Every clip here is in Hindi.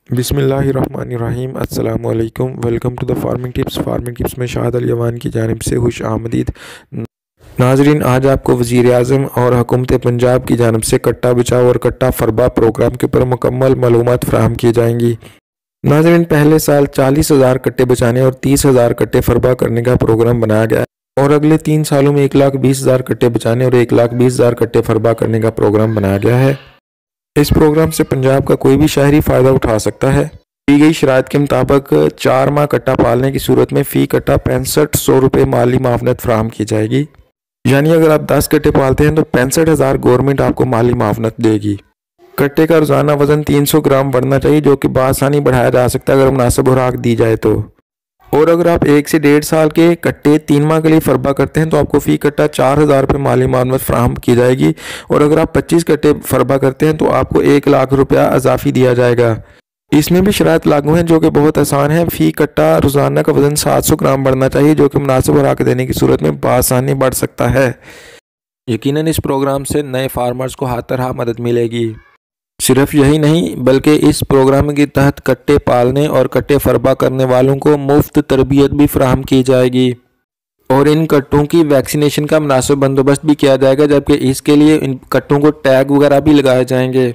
बिस्मिल्लाहिर्रहमानिर्रहीम अस्सलामु अलैकुम। Welcome to the farming tips में शाहद अल यमान की जानिब से खुश आमदीद। नाजरीन, आज आपको वज़ीर आज़म और हुकूमत पंजाब की जानिब से कट्टा बचाओ और कट्टा फरबा प्रोग्राम के ऊपर मुकम्मल मालूमात फराहम की जाएंगी। नाजरीन, पहले साल 40,000 कट्टे बचाने और 30,000 कट्टे फरबा करने का प्रोग्राम बनाया गया है और अगले 3 सालों में 1,20,000 कट्टे बचाने और 1,20,000 कट्टे फरबा करने का प्रोग्राम बनाया गया है। इस प्रोग्राम से पंजाब का कोई भी शहरी फ़ायदा उठा सकता है। दी गई शराइत के मुताबिक 4 माह कट्टा पालने की सूरत में फ़ी कट्टा 6500 रुपये माली माफनत फराहम की जाएगी। यानी अगर आप 10 कट्टे पालते हैं तो 65,000 गवर्नमेंट आपको माली माफनत देगी। कट्टे का रोज़ाना वज़न 300 ग्राम बढ़ना चाहिए, जो कि बआसानी बढ़ाया जा सकता है अगर मुनासिब खुराक दी जाए तो। और अगर आप 1 से 1.5 साल के कट्टे 3 माह के लिए फरबा करते हैं तो आपको फ़ी कट्टा 4,000 रुपये माली मानवत फ्राहम की जाएगी। और अगर आप 25 कट्टे फरबा करते हैं तो आपको 1,00,000 रुपया अजाफी दिया जाएगा। इसमें भी शराइत लागू हैं जो कि बहुत आसान है। फ़ी कट्टा रोज़ाना का वज़न 700 ग्राम बढ़ना चाहिए, जो कि मुनासिब खुराक देने की सूरत में बआसानी बढ़ सकता है। यकीनन इस प्रोग्राम से नए फार्मर्स को हाथ तरह मदद मिलेगी। सिर्फ यही नहीं बल्कि इस प्रोग्राम के तहत कट्टे पालने और कट्टे फरबा करने वालों को मुफ्त तरबियत भी फराहम की जाएगी और इन कट्टों की वैक्सीनेशन का मुनासिब बंदोबस्त भी किया जाएगा, जबकि इसके लिए इन कट्टों को टैग वगैरह भी लगाए जाएंगे।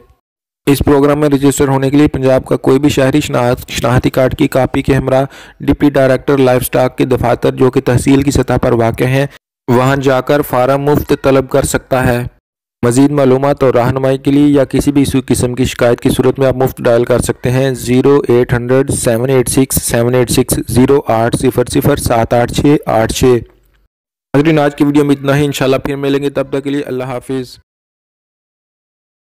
इस प्रोग्राम में रजिस्टर होने के लिए पंजाब का कोई भी शहरी शनाख्ती कार्ड की कापी के हमरा डिप्टी डायरेक्टर लाइफ स्टॉक के दफातर, जो कि तहसील की सतह पर वाक़ हैं, वहाँ जाकर फार्म मुफ्त तलब कर सकता है। मज़ीद मालूमात और रहनुमाई के लिए या किसी भी किस्म की शिकायत की सूरत में आप मुफ्त डायल कर सकते हैं 0800 786 786 0800 786 86। आज की वीडियो में इतना ही। इंशाल्लाह फिर मिलेंगे, तब तक के लिए अल्लाह हाफिज़।